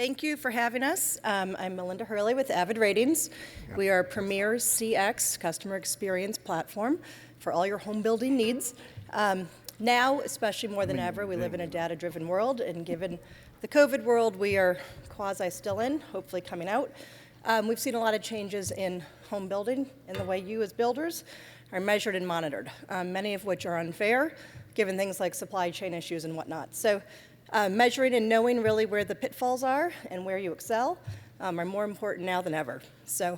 Thank you for having us. I'm Melinda Hurley with Avid Ratings. We are a premier CX, customer experience platform for all your home building needs. Now, especially more than ever, we live in a data-driven world, and given the COVID world we are quasi still in, hopefully coming out, we've seen a lot of changes in home building and the way you as builders are measured and monitored, many of which are unfair, given things like supply chain issues and whatnot. So measuring and knowing really where the pitfalls are and where you excel are more important now than ever. So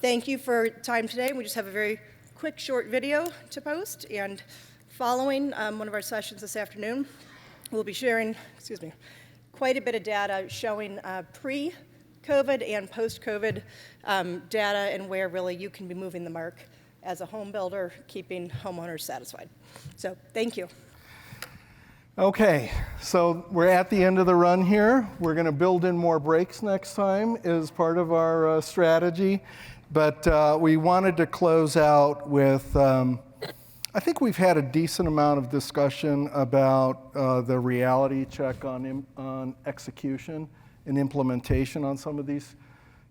thank you for your time today. We just have a very quick, short video to post. And following one of our sessions this afternoon, we'll be sharing, quite a bit of data showing pre-COVID and post-COVID data and where really you can be moving the mark as a home builder, keeping homeowners satisfied. So thank you. Okay, so we're at the end of the run here. We're going to build in more breaks next time as part of our strategy. But we wanted to close out with, I think we've had a decent amount of discussion about the reality check on execution and implementation on some of these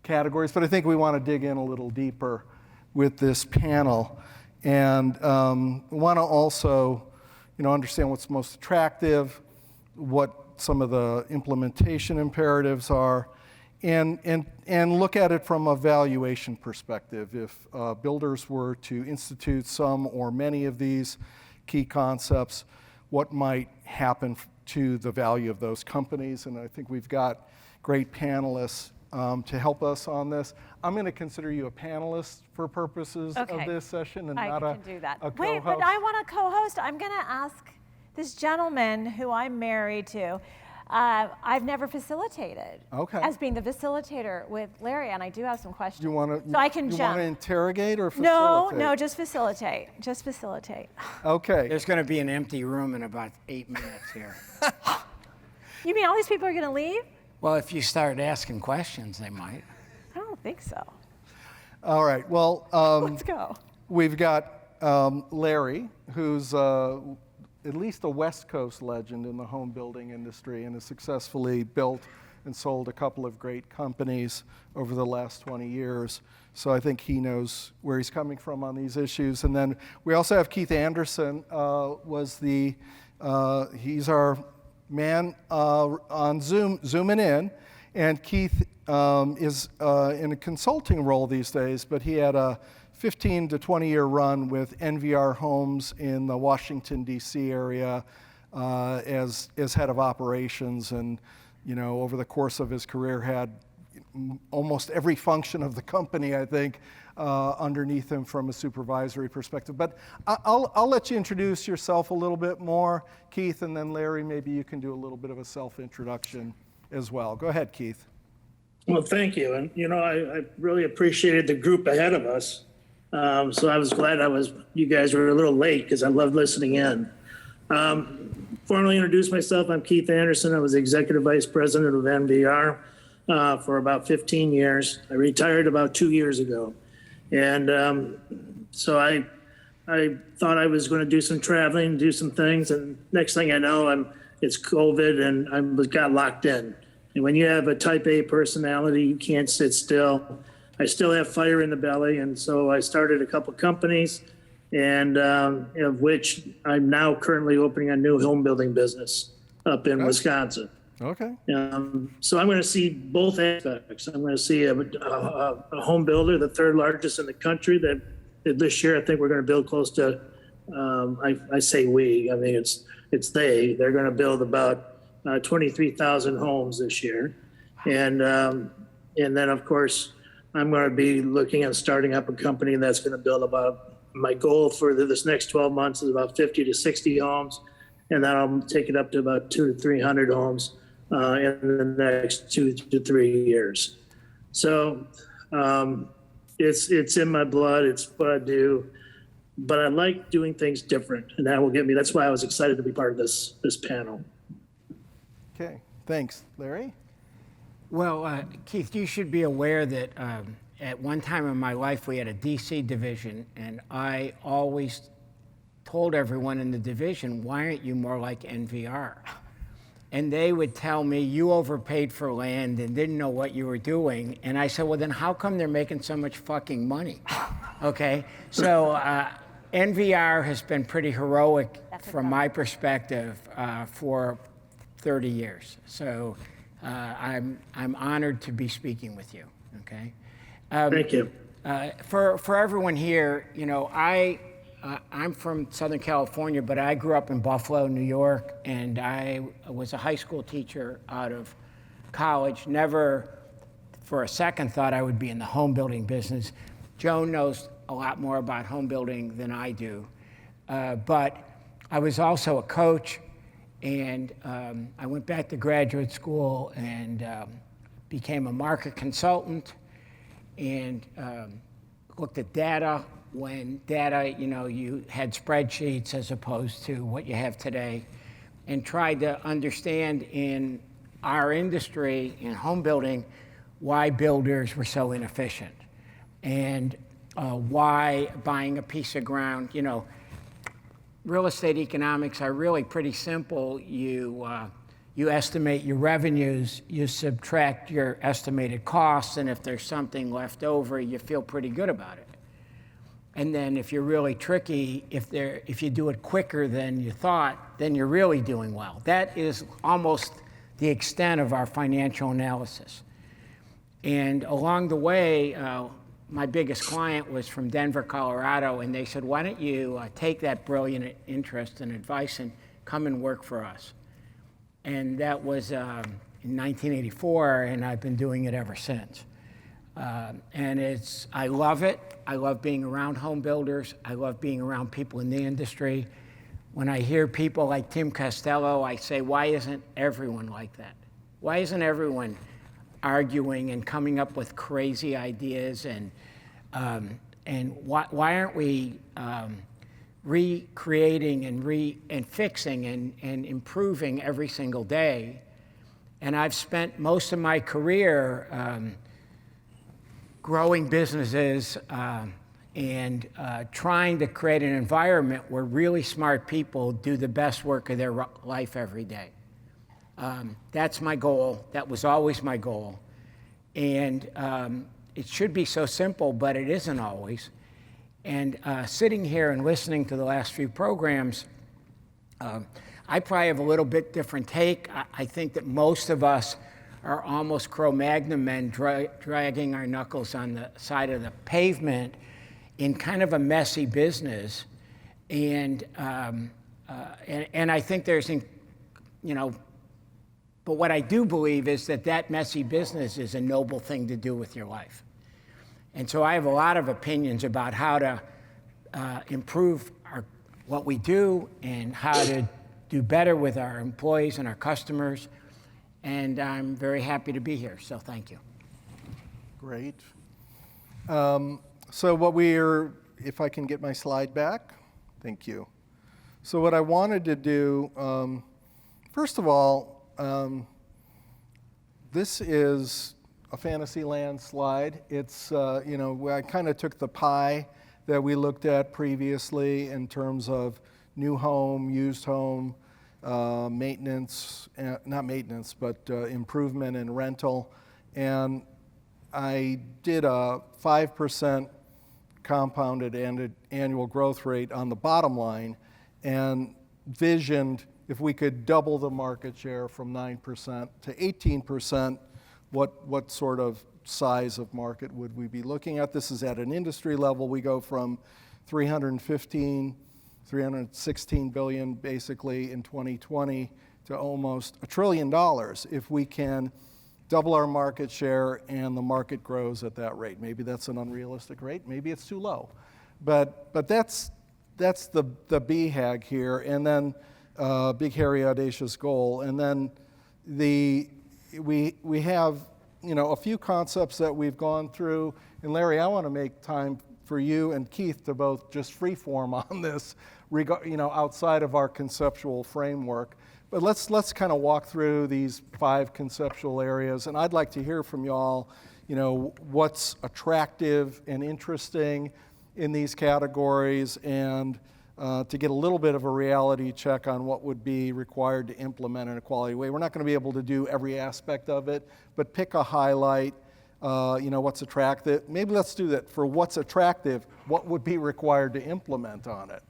categories. But I think we want to dig in a little deeper with this panel. And want to also understand what's most attractive, what some of the implementation imperatives are, and look at it from a valuation perspective. If builders were to institute some or many of these key concepts, what might happen to the value of those companies? And I think we've got great panelists to help us on this. I'm going to consider you a panelist for purposes of this session and not a co-host. Wait, but I want a co-host. I'm going to ask this gentleman who I'm married to. I've never facilitated as being the facilitator with Larry, and I do have some questions. You want to? So I can jump. You want to interrogate or facilitate? No, just facilitate. Just facilitate. Okay. There's going to be an empty room in about 8 minutes here. You mean all these people are going to leave? Well, if you start asking questions, they might. I don't think so. All right. Well, let's go. We've got Larry, who's at least a West Coast legend in the home building industry and has successfully built and sold a couple of great companies over the last 20 years. So I think he knows where he's coming from on these issues. And then we also have Keith Anderson, he's our man on zooming in. And Keith is in a consulting role these days, but he had a 15 to 20 year run with NVR Homes in the Washington, D.C. area as head of operations. And, over the course of his career had almost every function of the company, I think, underneath him from a supervisory perspective. But I'll let you introduce yourself a little bit more, Keith, and then Larry, maybe you can do a little bit of a self-introduction as well. Go ahead, Keith. Well, thank you. And, I really appreciated the group ahead of us. So I was glad you guys were a little late because I loved listening in. Formally introduce myself, I'm Keith Anderson. I was Executive Vice President of NVR for about 15 years. I retired about 2 years ago. And so I thought I was going to do some traveling, do some things. And next thing I know, it's COVID and I got locked in. And when you have a type A personality, you can't sit still. I still have fire in the belly. And so I started a couple companies and of which I'm now currently opening a new home building business up in Wisconsin. Okay. So I'm going to see both aspects. I'm going to see a home builder, the third largest in the country. That this year I think we're going to build close to. I say we. I mean it's they. They're going to build about 23,000 homes this year, and then of course I'm going to be looking at starting up a company that's going to build about. My goal for this next 12 months is about 50 to 60 homes, and then I'll take it up to about 200 to 300 homes in the next 2 to 3 years. So it's in my blood. It's what I do, but I like doing things different, and that will get me. That's why I was excited to be part of this panel. Okay, thanks, Larry. Well, Keith, you should be aware that at one time in my life we had a DC division, and I always told everyone in the division, why aren't you more like NVR? and they would tell me, you overpaid for land and didn't know what you were doing. And I said, well, then how come they're making so much fucking money? Okay, so NVR has been pretty heroic from my perspective for 30 years. So I'm honored to be speaking with you, okay? Thank you. For everyone here, you know, I'm from Southern California, but I grew up in Buffalo, New York, and I was a high school teacher out of college. Never for a second thought I would be in the home building business. Joan knows a lot more about home building than I do. But I was also a coach, and I went back to graduate school and became a market consultant and looked at data. When data, you know, you had spreadsheets as opposed to what you have today, and tried to understand in our industry, in home building, why builders were so inefficient and why buying a piece of ground, you know, real estate economics are really pretty simple. You estimate your revenues, you subtract your estimated costs, and if there's something left over, you feel pretty good about it. And then if you're really tricky, if you do it quicker than you thought, then you're really doing well. That is almost the extent of our financial analysis. And along the way, my biggest client was from Denver, Colorado, and they said, why don't you take that brilliant interest and advice and come and work for us? And that was in 1984, and I've been doing it ever since. And I love it. I love being around home builders. I love being around people in the industry. When I hear people like Tim Costello, I say, why isn't everyone like that? Why isn't everyone arguing and coming up with crazy ideas? And why aren't we recreating and fixing and improving every single day? And I've spent most of my career growing businesses and trying to create an environment where really smart people do the best work of their life every day. That's my goal. That was always my goal. And it should be so simple, but it isn't always. And sitting here and listening to the last few programs, I probably have a little bit different take. I think that most of us are almost Cro-Magnon men dragging our knuckles on the side of the pavement in kind of a messy business. And I think there's, you know, but what I do believe is that messy business is a noble thing to do with your life. And so I have a lot of opinions about how to improve what we do and how to do better with our employees and our customers. And I'm very happy to be here, so thank you. Great. So if I can get my slide back, thank you. So what I wanted to do, first of all, this is a Fantasyland slide. It's, you know, I kind of took the pie that we looked at previously in terms of new home, used home, maintenance, not maintenance, but improvement and rental. And I did a 5% compounded annual growth rate on the bottom line and visioned if we could double the market share from 9% to 18%, what sort of size of market would we be looking at? This is at an industry level. We go from 316 billion basically in 2020 to almost $1 trillion if we can double our market share and the market grows at that rate. Maybe that's an unrealistic rate, maybe it's too low. But that's the BHAG here, and then big, hairy, audacious goal. And then we have, you know, a few concepts that we've gone through. And Larry, I want to make time for you and Keith to both just freeform on this, you know, outside of our conceptual framework. But let's kind of walk through these 5 conceptual areas, and I'd like to hear from y'all, you know, what's attractive and interesting in these categories, and to get a little bit of a reality check on what would be required to implement in a quality way. We're not going to be able to do every aspect of it, but pick a highlight, what's attractive. Maybe let's do that. For what's attractive, what would be required to implement on it?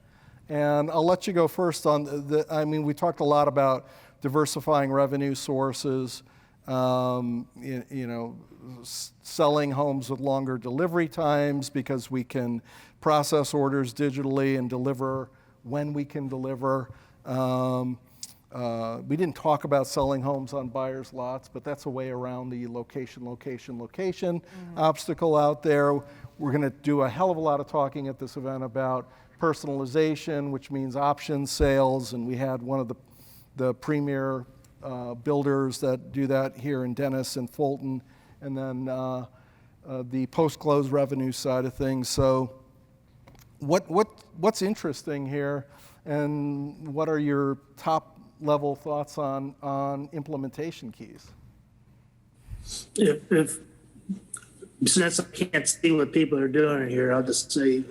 And I'll let you go first on we talked a lot about diversifying revenue sources, selling homes with longer delivery times because we can process orders digitally and deliver when we can deliver. We didn't talk about selling homes on buyers' lots, but that's a way around the location obstacle out there. We're going to do a hell of a lot of talking at this event about personalization, which means option sales, and we had one of the premier builders that do that here in Dennis and Fulton, and then the post-close revenue side of things. So what's interesting here, and what are your top level thoughts on implementation keys? Since I can't see what people are doing here, I'll just say,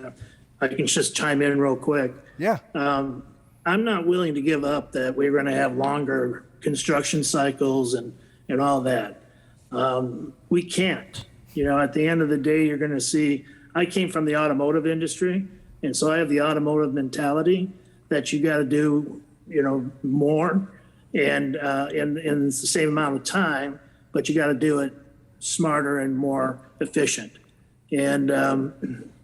I can just chime in real quick. Yeah. I'm not willing to give up that we're going to have longer construction cycles and all that. We can't. At the end of the day, you're going to see, I came from the automotive industry, and so I have the automotive mentality that you got to do, more and in the same amount of time, but you got to do it smarter and more efficient. And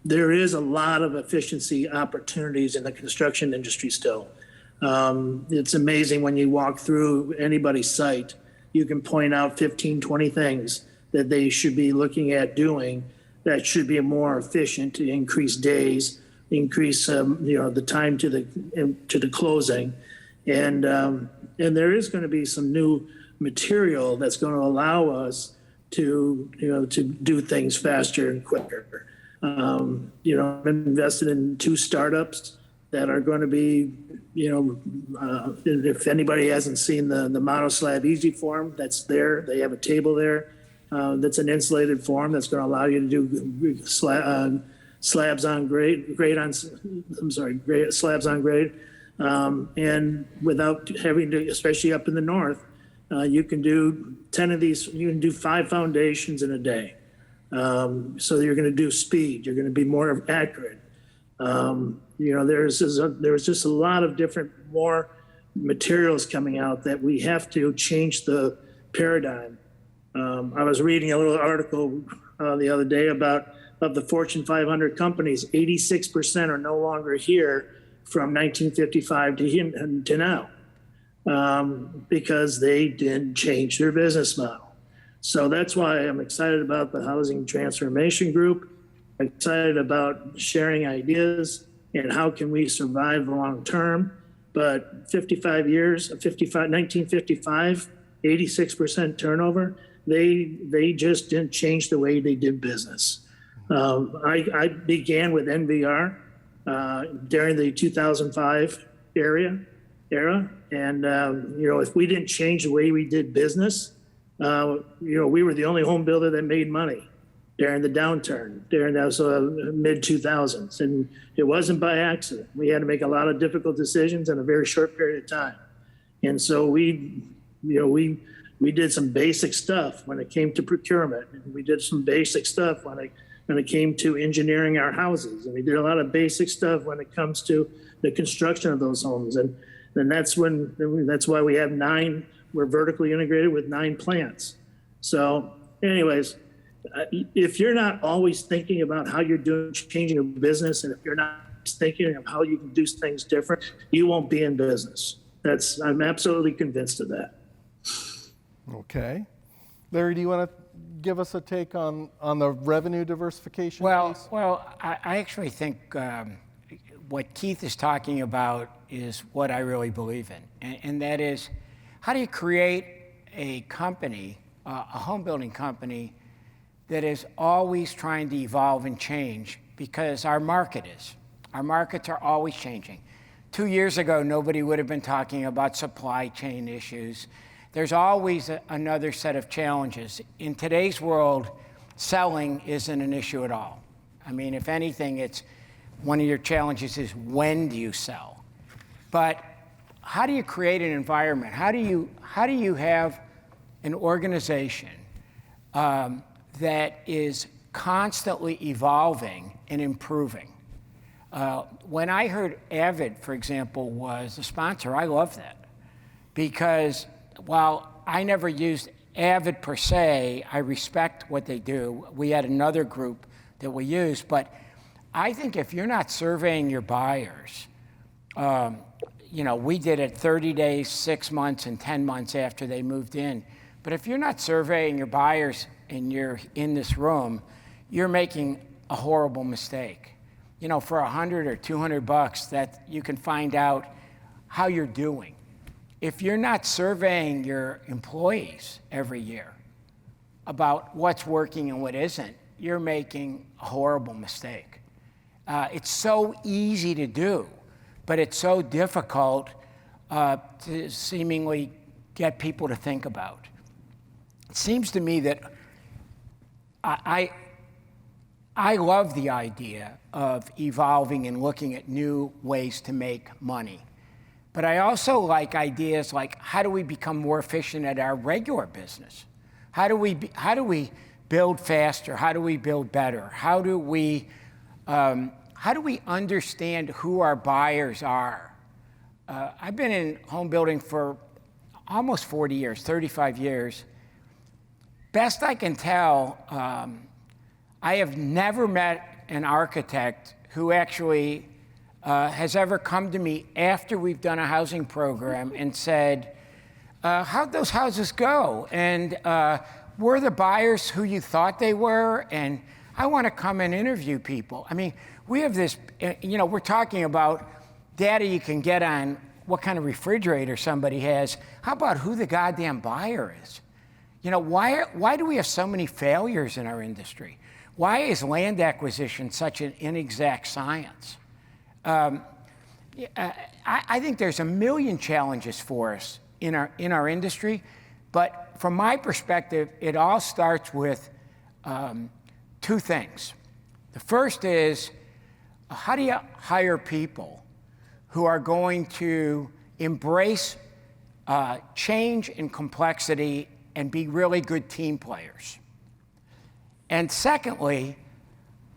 there is a lot of efficiency opportunities in the construction industry still. It's amazing when you walk through anybody's site, you can point out 15, 20 things that they should be looking at doing that should be more efficient to increase days, increase the time to the closing. And there is going to be some new material that's going to allow us to do things faster and quicker. I've invested in 2 startups that are going to be, if anybody hasn't seen the Monoslab Easy Form, that's there. They have a table there that's an insulated form that's going to allow you to do slabs on grade, slabs on grade, and without having to, especially up in the north, you can do 10 of these. You can do 5 foundations in a day. So you're going to do speed. You're going to be more accurate. There's just a lot of different more materials coming out that we have to change the paradigm. I was reading a little article the other day about of the Fortune 500 companies, 86% are no longer here from 1955 to now because they didn't change their business model. So that's why I'm excited about the Housing Transformation Group. I'm excited about sharing ideas and how can we survive long term. But 55 years, 1955, 86% turnover, they just didn't change the way they did business. I began with NVR during the 2005 era. And, if we didn't change the way we did business, we were the only home builder that made money during the downturn, during those mid 2000s. And it wasn't by accident. We had to make a lot of difficult decisions in a very short period of time. And so we did some basic stuff when it came to procurement. And we did some basic stuff when it came to engineering our houses. And we did a lot of basic stuff when it comes to the construction of those homes. And that's why we have 9, we're vertically integrated with 9 plants. So anyways, if you're not always thinking about how you're changing a business, and if you're not thinking of how you can do things different, you won't be in business. I'm absolutely convinced of that. Okay. Larry, do you want to give us a take on the revenue diversification piece? Well, I actually think what Keith is talking about is what I really believe in, and that is, how do you create a company, a home building company, that is always trying to evolve and change, because our markets are always changing. 2 years ago, nobody would have been talking about supply chain issues. There's always another set of challenges. In today's world, selling isn't an issue at all. I mean, if anything, it's one of your challenges is when do you sell? But how do you create an environment? How do you have an organization that is constantly evolving and improving? When I heard Avid, for example, was a sponsor, I love that. Because while I never used Avid per se, I respect what they do. We had another group that we used, but I think if you're not surveying your buyers, we did it 30 days, 6 months, and 10 months after they moved in. But if you're not surveying your buyers and you're in this room, you're making a horrible mistake. For $100 or $200 that you can find out how you're doing. If you're not surveying your employees every year about what's working and what isn't, you're making a horrible mistake. It's so easy to do, but it's so difficult to seemingly get people to think about. It seems to me that I love the idea of evolving and looking at new ways to make money. But I also like ideas like, how do we become more efficient at our regular business? How do we build faster? How do we build better? How do we understand who our buyers are? I've been in home building for almost 40 years, 35 years. Best I can tell, I have never met an architect who actually has ever come to me after we've done a housing program and said, how'd those houses go? And were the buyers who you thought they were? And I want to come and interview people. I mean, we have this, we're talking about data you can get on what kind of refrigerator somebody has. How about who the goddamn buyer is? Why do we have so many failures in our industry? Why is land acquisition such an inexact science? I think there's a million challenges for us in our industry, but from my perspective, it all starts with two things. The first is, how do you hire people who are going to embrace change and complexity and be really good team players? And secondly,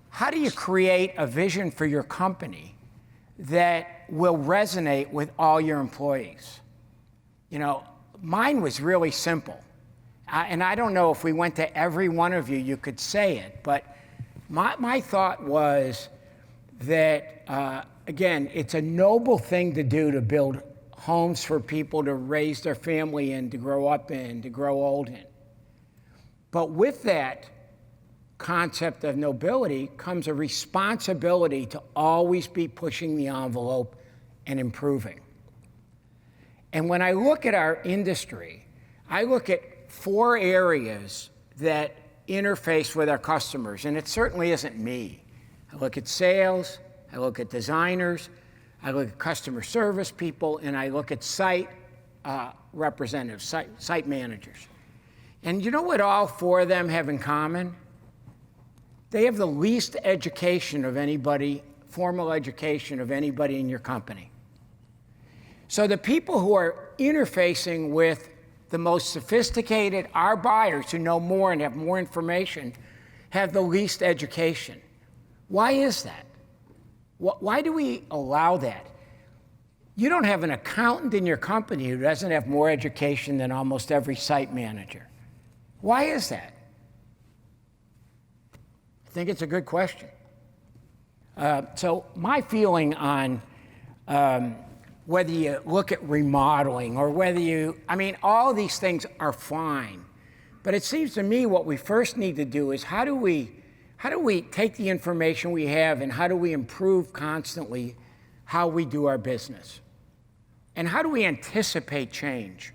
how do you create a vision for your company that will resonate with all your employees? Mine was really simple. And I don't know if we went to every one of you could say it, but my thought was that, again, it's a noble thing to do to build homes for people to raise their family in, to grow up in, to grow old in. But with that concept of nobility comes a responsibility to always be pushing the envelope and improving. And when I look at our industry, I look at 4 areas that interface with our customers, and it certainly isn't me. I look at sales, I look at designers, I look at customer service people, and I look at site representatives, site managers. And you know what all 4 of them have in common? They have the least education of anybody, formal education of anybody in your company. So the people who are interfacing with the most sophisticated, our buyers who know more and have more information, have the least education. Why is that? Why do we allow that? You don't have an accountant in your company who doesn't have more education than almost every site manager. Why is that? I think it's a good question. So my feeling on whether you look at remodeling or whether all these things are fine. But it seems to me what we first need to do is how do we take the information we have and how do we improve constantly how we do our business? And how do we anticipate change?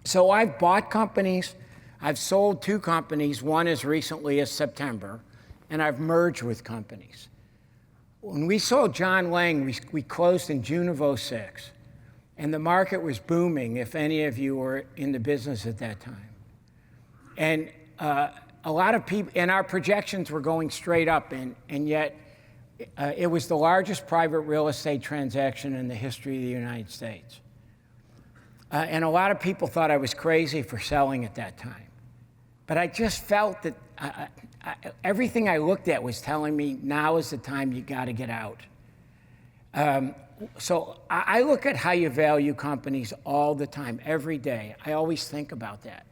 So I've bought companies, I've sold 2 companies, one as recently as September, and I've merged with companies. When we sold John Lang, we closed in June of '06, and the market was booming, if any of you were in the business at that time. And a lot of people, and our projections were going straight up, and yet it was the largest private real estate transaction in the history of the United States. And a lot of people thought I was crazy for selling at that time. But I just felt that everything I looked at was telling me now is the time you got to get out. So I look at how you value companies all the time, every day. I always think about that.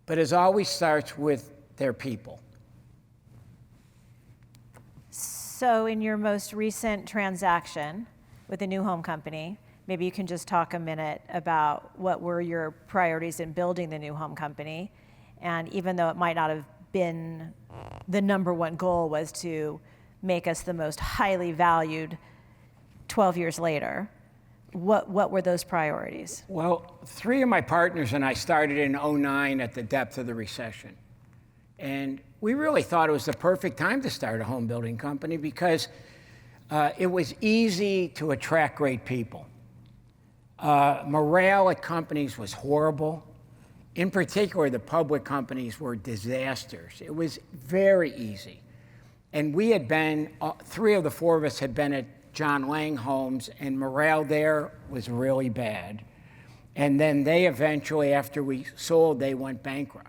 But it always starts with their people. So in your most recent transaction with a new home company, maybe you can just talk a minute about what were your priorities in building the new home company. And even though it might not have been the number one goal was to make us the most highly valued 12 years later, what were those priorities? Well, 3 of my partners and I started in '09 at the depth of the recession. And we really thought it was the perfect time to start a home building company because it was easy to attract great people. Morale at companies was horrible. In particular, the public companies were disasters. It was very easy. And we had been, 3 of the 4 of us had been at John Lang Homes, and morale there was really bad. And then they eventually, after we sold, they went bankrupt.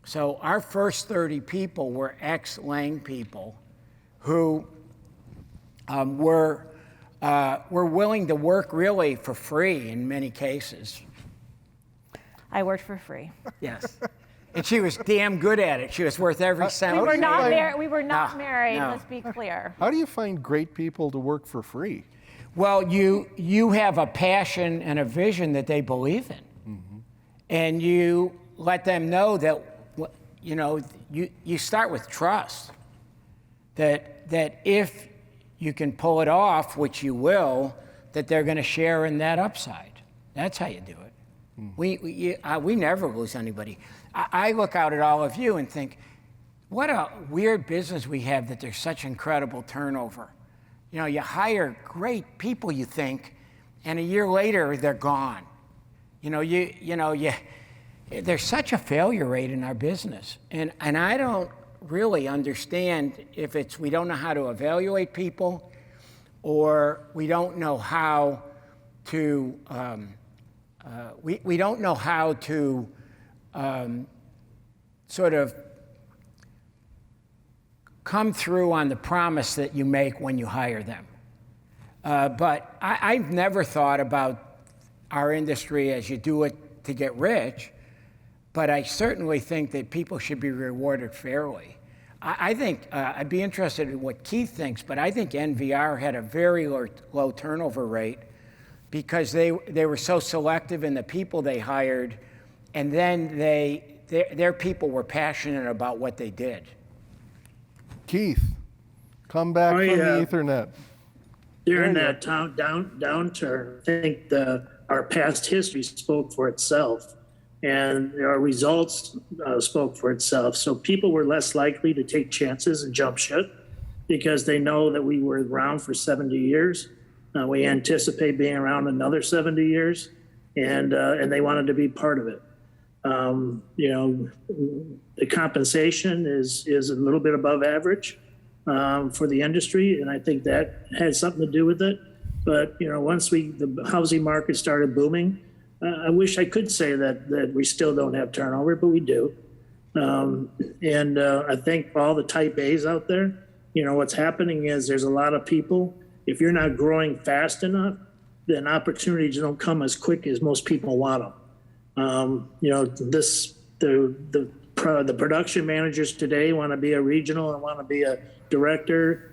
So our first 30 people were ex-Lang people who were willing to work really for free in many cases. I worked for free. Yes. And she was damn good at it. She was worth every cent. We were not married, no. let's be clear. How do you find great people to work for free? Well, you have a passion and a vision that they believe in. Mm-hmm. And you let them know that, you know, you start with trust. That if you can pull it off, which you will, that they're going to share in that upside. That's how you do it. We never lose anybody. I look out at all of you and think, what a weird business we have that there's such incredible turnover. You know, you hire great people, you think, and a year later they're gone. There's such a failure rate in our business, and I don't really understand if it's we don't know how to evaluate people, or we don't know how to. We don't know how to sort of come through on the promise that you make when you hire them. But I've never thought about our industry as you do it to get rich, but I certainly think that people should be rewarded fairly. I think, I'd be interested in what Keith thinks, but I think NVR had a very low turnover rate because they were so selective in the people they hired, and then their people were passionate about what they did. Keith, come back from the Ethernet. During that downturn, I think our past history spoke for itself, and our results spoke for itself. So people were less likely to take chances and jump ship because they know that we were around for 70 years. We anticipate being around another 70 years, and they wanted to be part of it. The compensation is a little bit above average for the industry, and I think that has something to do with it. But once the housing market started booming, I wish I could say that we still don't have turnover, but we do. And I think for all the type A's out there, what's happening is there's a lot of people. If you're not growing fast enough, then opportunities don't come as quick as most people want them. The production managers today want to be a regional and want to be a director,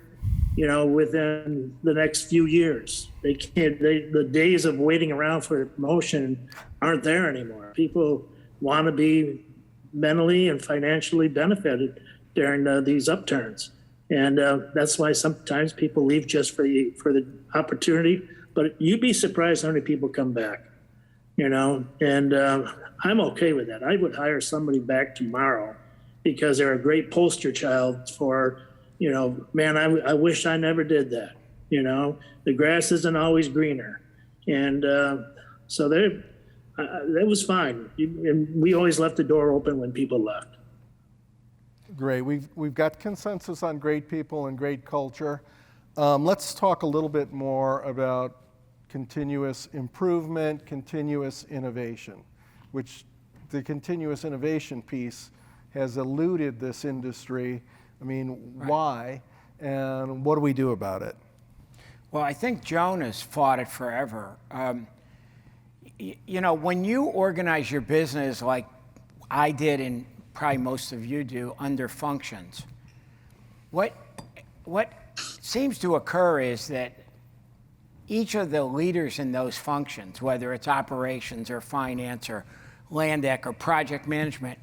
within the next few years. They can't. The days of waiting around for a promotion aren't there anymore. People want to be mentally and financially benefited during these upturns. And that's why sometimes people leave just for the opportunity. But you'd be surprised how many people come back, and I'm okay with that. I would hire somebody back tomorrow because they're a great poster child for, man, I wish I never did that. The grass isn't always greener. And so that was fine. And we always left the door open when people left. great. We've got consensus on great people and great culture. Let's talk a little bit more about continuous improvement, continuous innovation, which the continuous innovation piece has eluded this industry. I mean, why? And what do we do about it? Well, I think Joan has fought it forever. You know, when you organize your business like I did and probably most of you do under functions, what seems to occur is that each of the leaders in those functions, whether it's operations or finance or land ec or project management,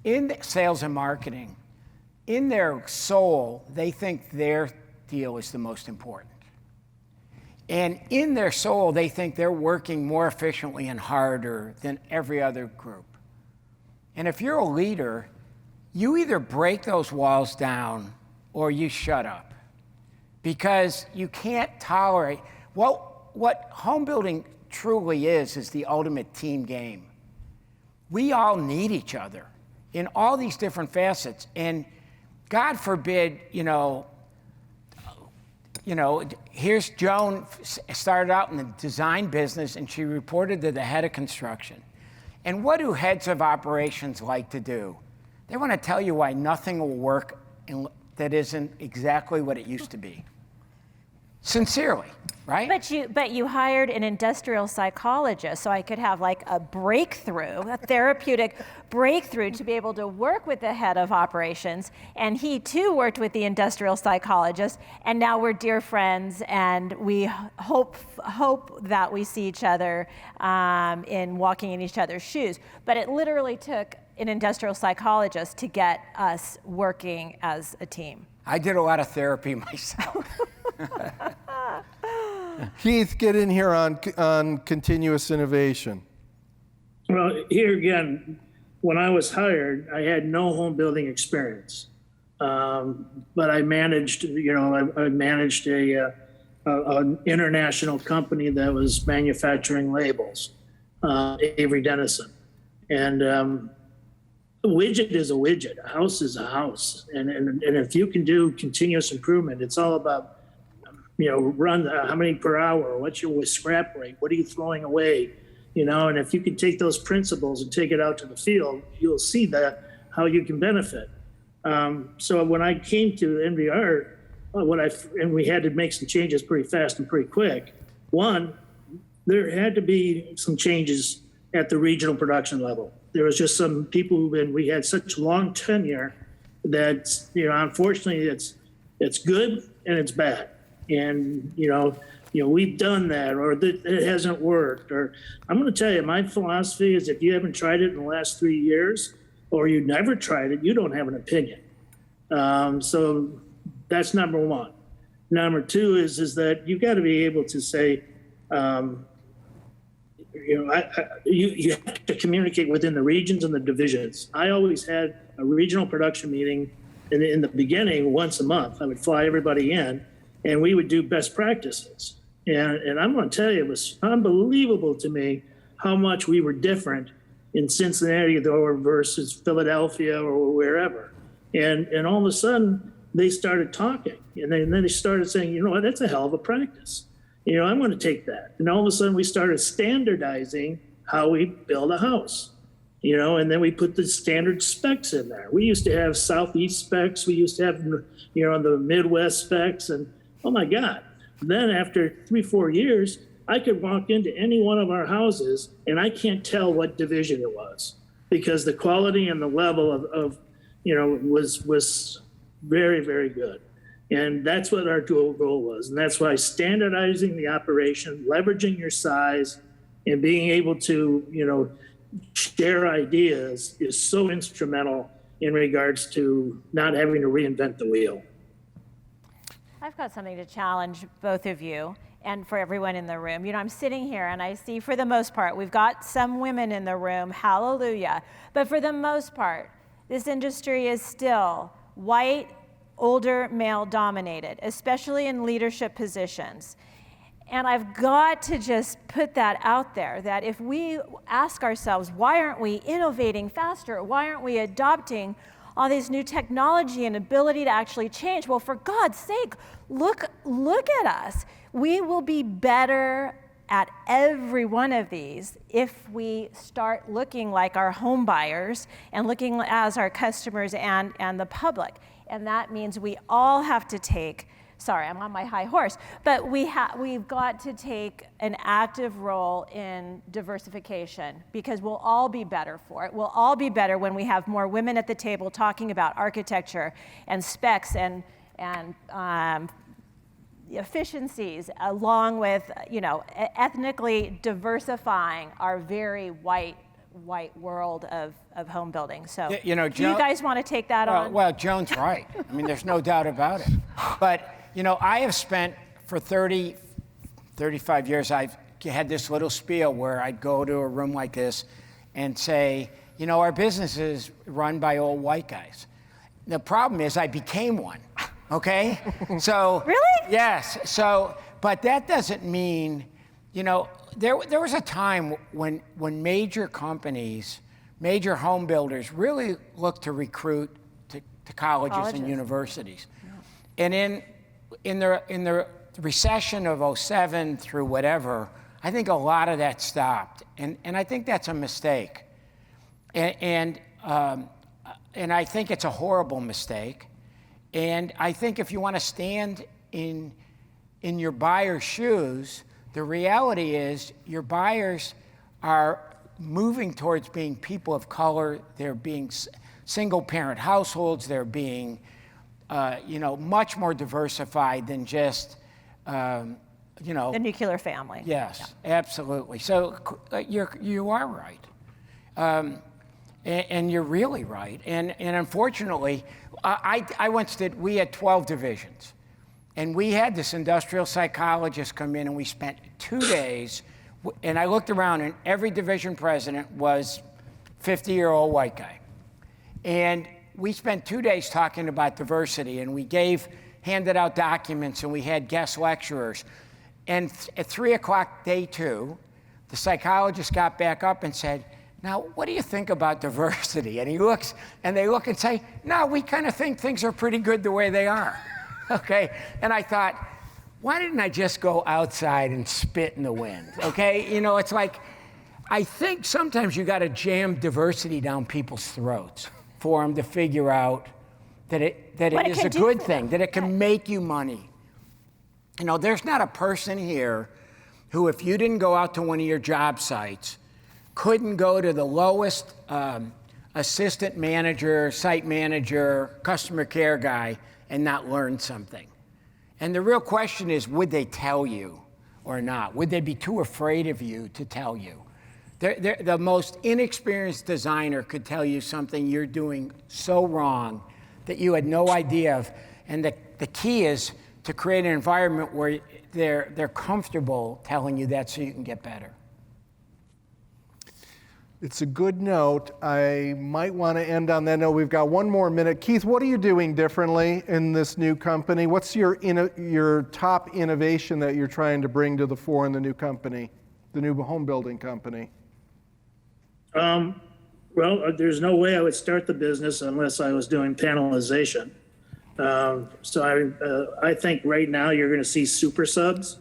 in sales and marketing, in their soul, they think their deal is the most important. And in their soul, they think they're working more efficiently and harder than every other group. And if you're a leader, you either break those walls down or you shut up. Because you can't tolerate, well, what home building truly is the ultimate team game. We all need each other in all these different facets. And God forbid, here's Joan started out in the design business and she reported to the head of construction. And what do heads of operations like to do? They want to tell you why nothing will work that isn't exactly what it used to be. Sincerely, right? But you hired an industrial psychologist so I could have like a breakthrough, a therapeutic breakthrough to be able to work with the head of operations. And he too worked with the industrial psychologist. And now we're dear friends and we hope that we see each other in walking in each other's shoes. But it literally took an industrial psychologist to get us working as a team. I did a lot of therapy myself. Keith, get in here on continuous innovation. Well, here again, when I was hired, I had no home building experience, but I managed. I managed an international company that was manufacturing labels, Avery Dennison, and a widget is a widget. A house is a house, and if you can do continuous improvement, it's all about run how many per hour, what's your scrap rate, what are you throwing away, and if you can take those principles and take it out to the field, you'll see that how you can benefit. So when I came to NVR, and we had to make some changes pretty fast and pretty quick. One, there had to be some changes at the regional production level. There was just some people we had such long tenure that, unfortunately it's good and it's bad. And, we've done that, or that it hasn't worked. Or I'm going to tell you, my philosophy is if you haven't tried it in the last 3 years, or you never tried it, you don't have an opinion. So that's number one. Number two is that you got to be able to say, you have to communicate within the regions and the divisions. I always had a regional production meeting in the beginning once a month. I would fly everybody in, and we would do best practices. And I'm going to tell you, it was unbelievable to me how much we were different in Cincinnati or versus Philadelphia or wherever. And all of a sudden, they started talking. And then they started saying, that's a hell of a practice. I'm going to take that. And all of a sudden, we started standardizing how we build a house. And then we put the standard specs in there. We used to have Southeast specs. We used to have, the Midwest specs. And oh my God. Then after 3-4 years, I could walk into any one of our houses and I can't tell what division it was because the quality and the level of was very, very good. And that's what our dual goal was. And that's why standardizing the operation, leveraging your size, and being able to, share ideas is so instrumental in regards to not having to reinvent the wheel. I've got something to challenge both of you and for everyone in the room. I'm sitting here and I see, for the most part, we've got some women in the room, hallelujah. But for the most part, this industry is still white, older, male dominated, especially in leadership positions. And I've got to just put that out there, that if we ask ourselves, why aren't we innovating faster? Why aren't we adopting all these new technology and ability to actually change. Well, for God's sake, look at us. We will be better at every one of these if we start looking like our home buyers and looking as our customers and the public. And that means we all have to take, sorry, I'm on my high horse, but we've got to take an active role in diversification, because we'll all be better for it. We'll all be better when we have more women at the table talking about architecture and specs and efficiencies, along with, ethnically diversifying our very white world of home building. So do you guys want to take that on? Well, Joan's right. I mean, there's no doubt about it. But, I have spent for 35 years, I've had this little spiel where I'd go to a room like this and say, our business is run by old white guys. The problem is I became one, okay? So Really? Yes. So, but that doesn't mean, there was a time when major companies, major home builders really looked to recruit to colleges and universities. Yeah. And in the recession of 07 through whatever, I think a lot of that stopped. And I think that's a mistake. And I think it's a horrible mistake. And I think if you want to stand in your buyer's shoes, the reality is your buyers are moving towards being people of color. They're being single-parent households. They're being, much more diversified than just, the nuclear family. Yes, yeah. Absolutely. So you are right, and you're really right. And unfortunately, we had 12 divisions. And we had this industrial psychologist come in, and we spent 2 days, and I looked around, and every division president was 50-year-old white guy. And we spent 2 days talking about diversity, and we handed out documents, and we had guest lecturers. And at 3 o'clock, day 2, the psychologist got back up and said, "Now, what do you think about diversity?" And they look and say, "No, we kind of think things are pretty good the way they are." Okay, and I thought, why didn't I just go outside and spit in the wind? Okay, it's like, I think sometimes you got to jam diversity down people's throats for them to figure out that it is a good thing, that it can make you money. There's not a person here who, if you didn't go out to one of your job sites, couldn't go to the lowest assistant manager, site manager, customer care guy and not learn something. And the real question is, would they tell you or not? Would they be too afraid of you to tell you? The most inexperienced designer could tell you something you're doing so wrong that you had no idea of. And the key is to create an environment where they're comfortable telling you that so you can get better. It's a good note. I might want to end on that note. We've got 1 more minute. Keith, what are you doing differently in this new company? What's your top innovation that you're trying to bring to the fore in the new company, the new home building company? Well, there's no way I would start the business unless I was doing panelization. So I think right now you're going to see super subs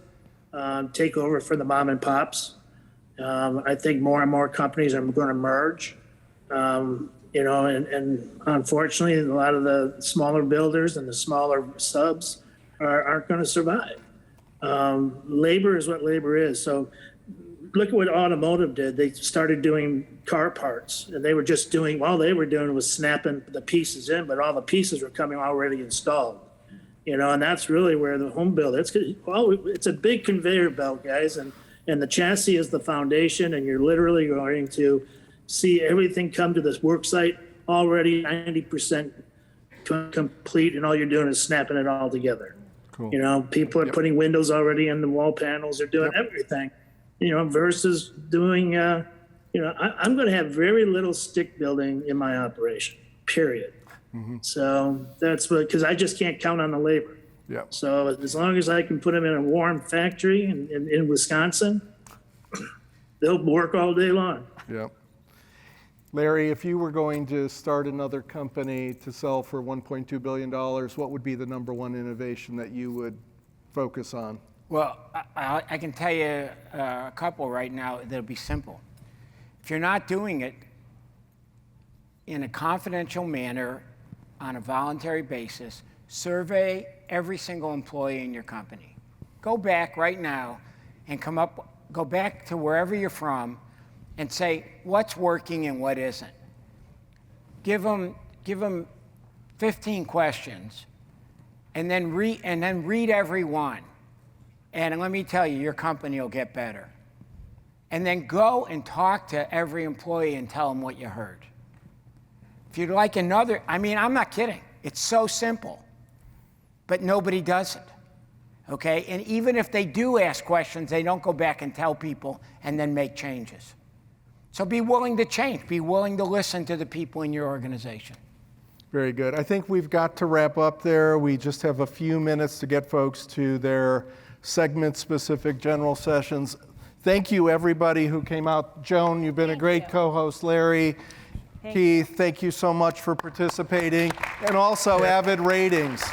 take over for the mom and pops. I think more and more companies are going to merge, and unfortunately, a lot of the smaller builders and the smaller subs aren't going to survive. Labor is what labor is. So look at what automotive did. They started doing car parts, and they were just doing, all they were doing was snapping the pieces in, but all the pieces were coming already installed. And that's really where the home build, it's a big conveyor belt, guys, and the chassis is the foundation, and you're literally going to see everything come to this work site already 90% complete, and all you're doing is snapping it all together. Cool. People are putting windows already in the wall panels. They're doing everything, versus doing, I'm going to have very little stick building in my operation, period. Mm-hmm. So that's because I just can't count on the labor. Yeah. So as long as I can put them in a warm factory in Wisconsin, they'll work all day long. Yeah. Larry, if you were going to start another company to sell for $1.2 billion, what would be the number one innovation that you would focus on? Well, I can tell you a couple right now that'll be simple. If you're not doing it in a confidential manner on a voluntary basis, survey every single employee in your company. Go back right now and go back to wherever you're from and say what's working and what isn't. Give them 15 questions and then read every one. And let me tell you, your company will get better. And then go and talk to every employee and tell them what you heard. If you'd like another, I'm not kidding. It's so simple, but nobody does it, okay? And even if they do ask questions, they don't go back and tell people and then make changes. So be willing to change. Be willing to listen to the people in your organization. Very good. I think we've got to wrap up there. We just have a few minutes to get folks to their segment-specific general sessions. Thank you, everybody who came out. Joan, you've been a great co-host. Larry, Keith, thank you so much for participating. And also Avid Ratings.